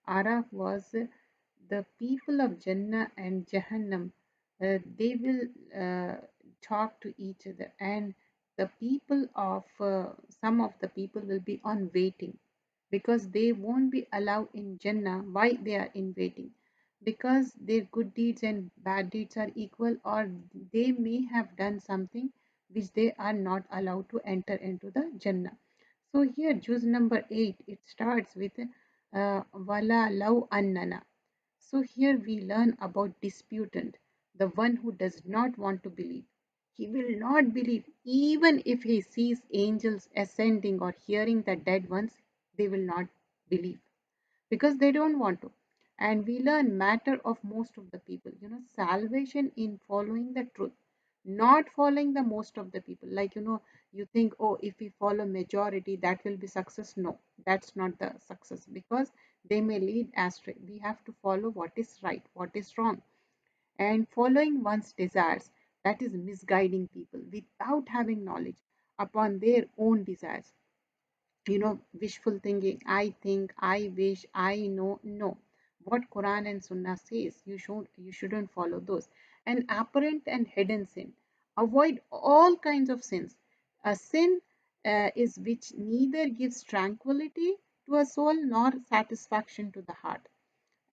Araf was the people of Jannah and Jahannam. They will talk to each other, and the people of some of the people will be on waiting because they won't be allowed in Jannah. Why they are in waiting? Because their good deeds and bad deeds are equal, or they may have done something which they are not allowed to enter into the Jannah. So here, juz number 8, it starts with Wala law annana. So here we learn about disputant, the one who does not want to believe. He will not believe even if he sees angels ascending or hearing the dead ones, they will not believe because they don't want to. And we learn matter of most of the people, salvation in following the truth, not following the most of the people. Like, you think, oh, if we follow majority, that will be success. No, that's not the success because they may lead astray. We have to follow what is right, what is wrong. And following one's desires, that is misguiding people without having knowledge upon their own desires. Wishful thinking, I think, I wish, I know. No, what Quran and Sunnah says, you shouldn't follow those. And apparent and hidden sin, avoid all kinds of sins. A sin is which neither gives tranquility to a soul nor satisfaction to the heart.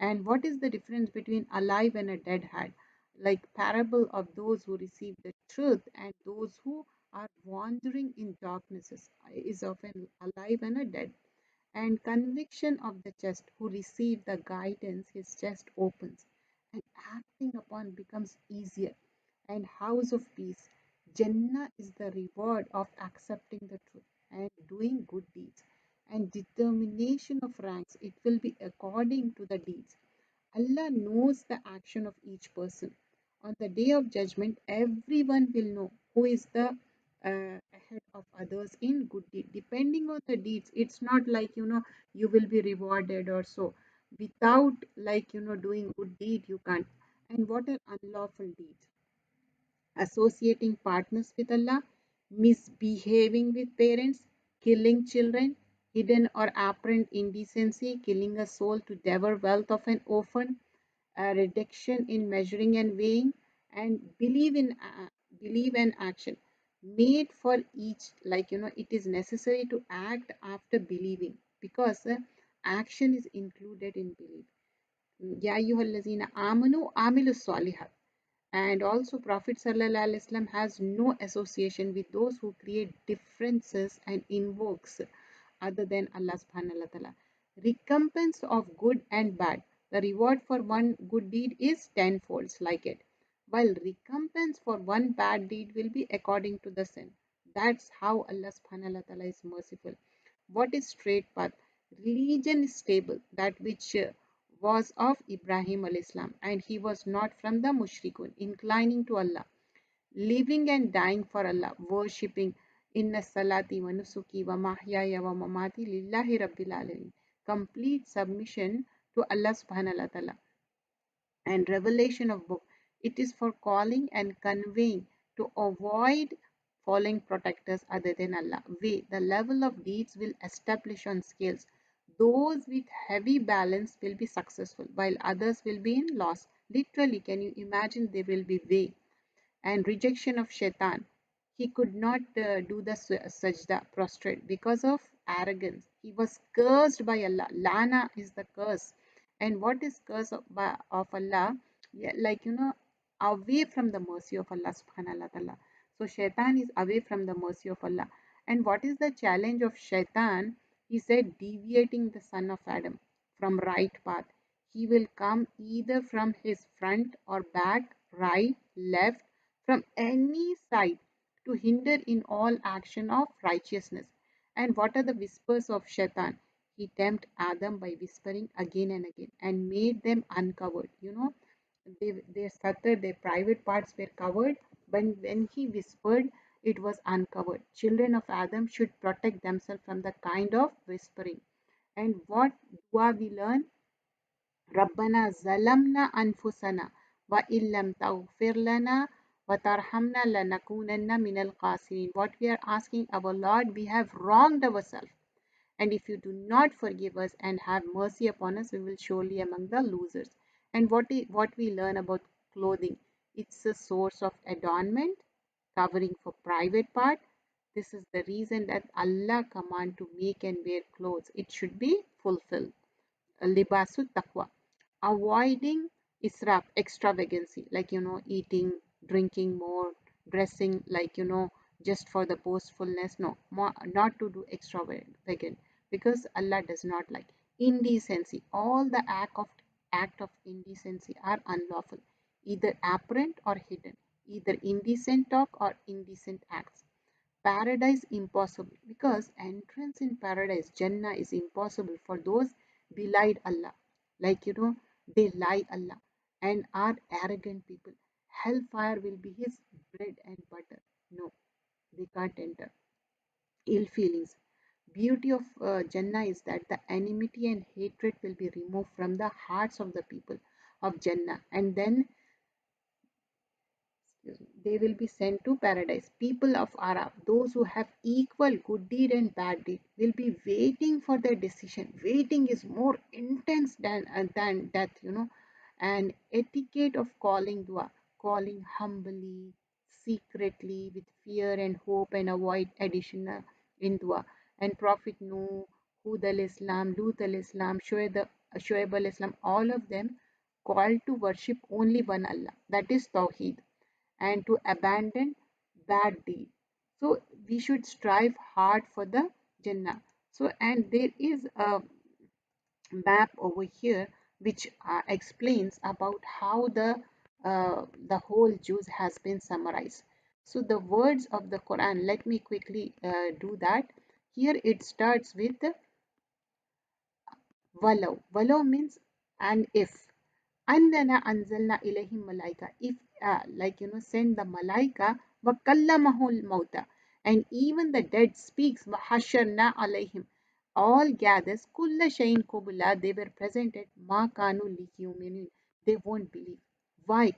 And what is the difference between alive and a dead head? Like parable of those who receive the truth and those who are wandering in darknesses is often alive and a dead. And conviction of the just who receive the guidance, his chest opens, and acting upon becomes easier. And house of peace, Jannah is the reward of accepting the truth and doing good deeds. And determination of ranks, it will be according to the deeds. Allah knows the action of each person. On the day of judgment, everyone will know who is the ahead of others in good deed. Depending on the deeds, it's not like you will be rewarded or so. Without like doing good deed, you can't. And what are unlawful deeds? Associating partners with Allah, misbehaving with parents, killing children, hidden or apparent indecency, killing a soul to devour wealth of an orphan, a reduction in measuring and weighing, and believe and action made for each. Like it is necessary to act after believing because action is included in belief. Ya ayyuhallazina amanu amilu salihat. And also Prophet ﷺ has no association with those who create differences and invokes other than Allah subhanahu wa ta'ala. Recompense of good and bad. The reward for one good deed is tenfolds like it. While recompense for one bad deed will be according to the sin. That's how Allah subhanahu wa ta'ala is merciful. What is straight path? Religion is stable, that which was of Ibrahim al-Islam, and he was not from the mushrikun, inclining to Allah, living and dying for Allah, worshipping. Inna salati wa nusuki wa mahyaya wa mamati lillahi rabbil alamin. Complete submission to Allah subhanahu wa ta'ala. And revelation of book, it is for calling and conveying to avoid following protectors other than Allah. Way, the level of deeds will establish on scales. Those with heavy balance will be successful, while others will be in loss. Literally, can you imagine? There will be way. And rejection of shaitan. He could not do the sajda, prostrate, because of arrogance. He was cursed by Allah. Lana is the curse. And what is curse of Allah? Yeah, like, away from the mercy of Allah subhanahu wa ta'ala. So shaitan is away from the mercy of Allah. And what is the challenge of shaitan? He said, deviating the son of Adam from right path. He will come either from his front or back, right, left, from any side to hinder in all action of righteousness. And what are the whispers of Shaitan? He tempted Adam by whispering again and again and made them uncovered. Their satar, their private parts were covered, but when he whispered, it was uncovered. Children of Adam should protect themselves from the kind of whispering. And what dua we learn? ربنا ظلمنا أنفسنا وإن لم تغفر لنا وترحمنا لنكونن من الخاسرين. What we are asking our Lord, we have wronged ourselves, And if you do not forgive us and have mercy upon us, we will surely among the losers. And what we learn about clothing, it's a source of adornment, covering for private part. This is the reason that Allah command to make and wear clothes. It should be fulfilled. Libasu taqwa, avoiding israf, extravagancy, like eating, drinking more, dressing like just for the boastfulness. No, more, not to do extravagant, because Allah does not like indecency. All the act of indecency are unlawful, either apparent or hidden, either indecent talk or indecent acts. Paradise impossible, because entrance in paradise, Jannah, is impossible for those belied Allah, like they lie Allah and are arrogant people. Hellfire will be his bread and butter. No, they can't enter. Ill feelings. Beauty of Jannah is that the enmity and hatred will be removed from the hearts of the people of Jannah, and then they will be sent to paradise. People of Arab, those who have equal good deed and bad deed, will be waiting for their decision. Waiting is more intense than death, And etiquette of calling dua, calling humbly, secretly, with fear and hope, and avoid additional in dua. And Prophet Nuh, Hud al-Islam, Lut al-Islam, Shoaib al-Islam, all of them called to worship only one Allah. That is Tawheed, and to abandon bad deed. So we should strive hard for the Jannah. So, and there is a map over here which explains about how the whole juice has been summarized. So the words of the Quran, let me quickly do that. Here it starts with walau. Walau means and if. Annana anzalna ilayhim malaika. If like send the malaika wa kallamahul mauta, and even the dead speaks wa hasharna alayhim, all gathers kulla shayin kubula, they were presented ma kanu liyuminin, they won't believe. Why?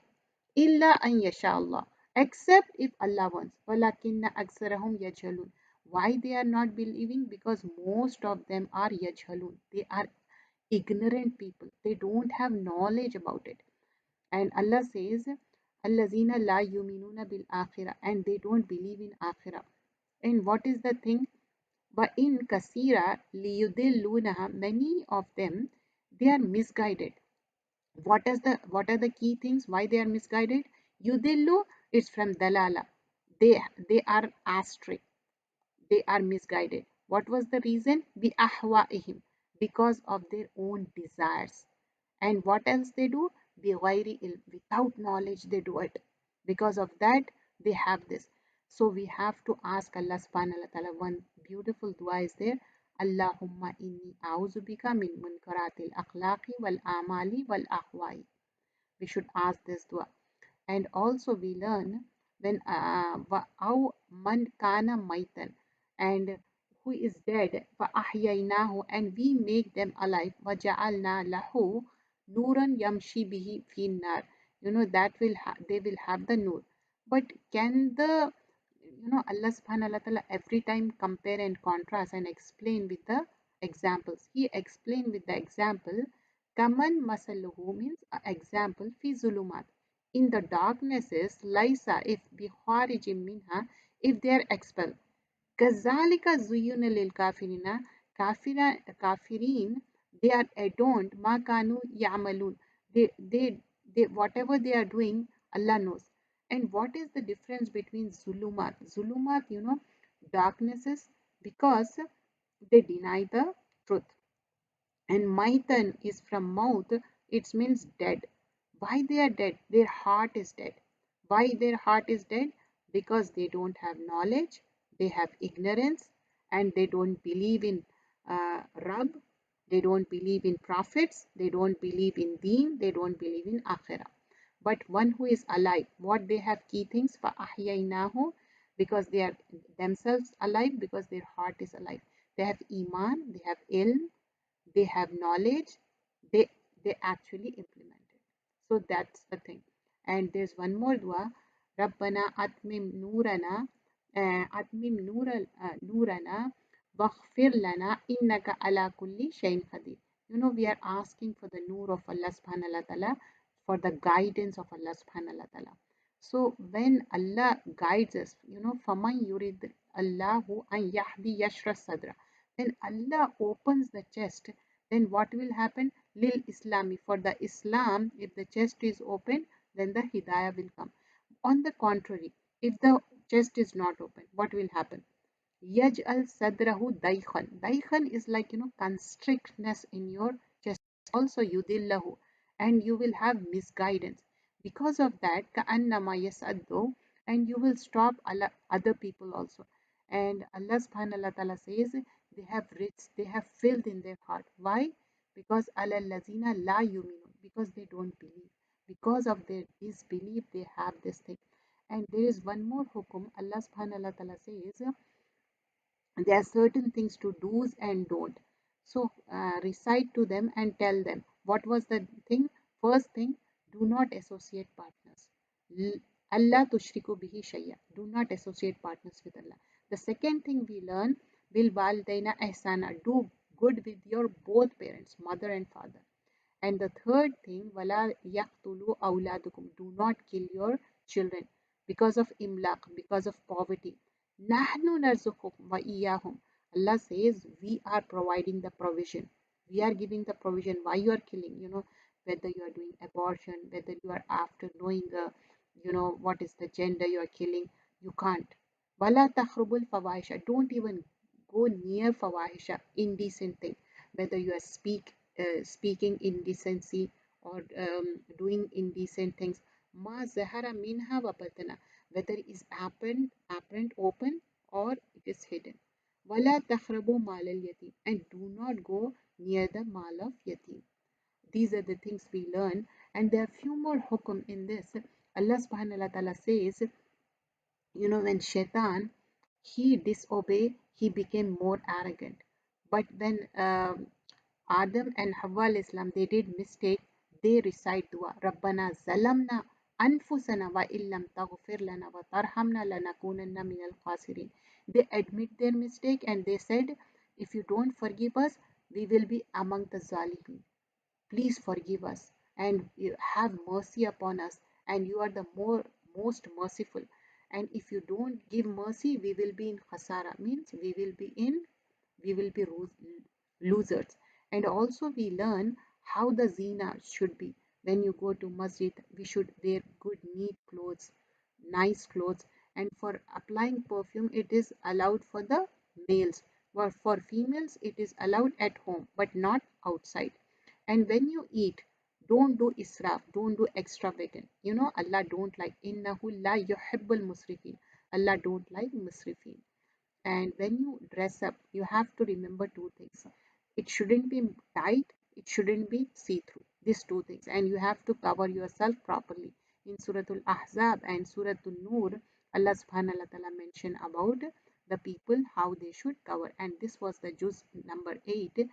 Illa an yasha Allah, except if Allah wants. Walakinna aksarahum yajhalun, why they are not believing? Because most of them are yajhalun, they are ignorant people, they don't have knowledge about it. And Allah says, Allazina la yuminuna bil akhirah, and they don't believe in akhirah. And what is the thing? Wa in kasira liyudillunaha, many of them, they are misguided. What are the key things why they are misguided? Yudillu is from dalala. They are astray, they are misguided. What was the reason? Bi ahwaihim, because of their own desires. And what else they do? Bi ghairi ilm, without knowledge they do it. Because of that they have this. So we have to ask Allah subhanahu wa ta'ala. One beautiful dua is there. Allahumma inni a'udhu bika min munkaratil akhlaqi wal amali wal ahwai. We should ask this dua. And also we learn when أو man kana maitan, and who is dead, فأحييناه, and we make them alive, وجعلنا له nuran yamshi bihi fi nar, that they will have the nur. But can the Allah subhanahu wa ta'ala every time compare and contrast and explain with the examples? He explained with the example, kaman masaluhu means example, fi zulumat, in the darknesses, laisa, if biharijim minha, if they are expelled. Kazalika zuyuna lil kafirina, kafirin, they are adorned, makanu yamalun, they whatever they are doing, Allah knows. And what is the difference between zulumat? Zulumat, darknesses, because they deny the truth. And maitan is from mouth, it means dead. Why they are dead? Their heart is dead. Why their heart is dead? Because they don't have knowledge, they have ignorance, and they don't believe in Rab, they don't believe in prophets, they don't believe in Deen, they don't believe in Akhirah. But one who is alive, what they have key things for ahyainahu, because they are themselves alive, because their heart is alive. They have iman, they have ilm, they have knowledge, they they actually implement it. So that's the thing. And there's one more dua, rabbana atmim nurana, atmim nurana waghfir lana innaka ala kulli shayin qadir. We are asking for the nur of Allah subhanahu wa ta'ala, for the guidance of Allah subhanahu wa ta'ala. So when Allah guides us, faman yurid Allahu an yahdi yashra sadra, when Allah opens the chest, then what will happen? Lil Islami, for the Islam, if the chest is open, then the Hidayah will come. On the contrary, if the chest is not open, what will happen? Yaj'al sadrahu daikhan. Daikhan is like, constrictness in your chest. Also yudillahu. And you will have misguidance. Because of that, ka'annama yasaddu, and you will stop other people also. And Allah subhanahu wa ta'ala says they have rich, they have filled in their heart. Why? Because ala lazina la yuminun, because they don't believe. Because of their disbelief, they have this thing. And there is one more hukum. Allah subhanahu wa ta'ala says there are certain things to do's and don't. So recite to them and tell them. What was the thing? First thing, do not associate partners. Allah tushriku bihi shayya. Do not associate partners with Allah. The second thing we learn, bil walidaina ihsana. Do good with your both parents, mother and father. And the third thing, wala yaqtulu awladukum. Do not kill your children because of imlaq, because of poverty. Nahnu narzuqukum wa iyahum. Allah says we are providing the provision. We are giving the provision. Why you are killing? Whether you are doing abortion, whether you are after knowing, what is the gender you are killing, you can't. Wala takhrubul fawahisha. Don't even go near fawahisha, indecent thing. Whether you are speaking indecency or doing indecent things. Ma zahara minha wa batana, whether it is apparent, open, or it is hidden. Wala takhrabu mal al yatim, and do not go near the mal of yatim. These are the things we learn, and there are few more hukum in this. Allah subhanahu wa ta'ala says, when shaitan he disobeyed, he became more arrogant. But when Adam and Hawa Islam, they did mistake, they recite dua. Rabbana zalamna anfusana wa illam taghfir lana wa tarhamna lanakunanna minal khasirin. They admit their mistake and they said, if you don't forgive us, we will be among the zalimin. Please forgive us and you have mercy upon us, and you are the most merciful. And if you don't give mercy, we will be in khasara, means we will be losers. And also we learn how the zina should be. When you go to masjid, we should wear good neat clothes, nice clothes. And for applying perfume, it is allowed for the males, but for females it is allowed at home but not outside. And when you eat, don't do israf, don't do extravagant. Allah don't like, innahu la yuhibbul musrifin. Allah don't like musrifin. And when you dress up, you have to remember two things. It shouldn't be tight, it shouldn't be see-through. These two things. And you have to cover yourself properly. In Suratul Ahzab and Suratul Nur, Allah subhanahu wa ta'ala mentioned about the people how they should cover. And this was the juz number 8.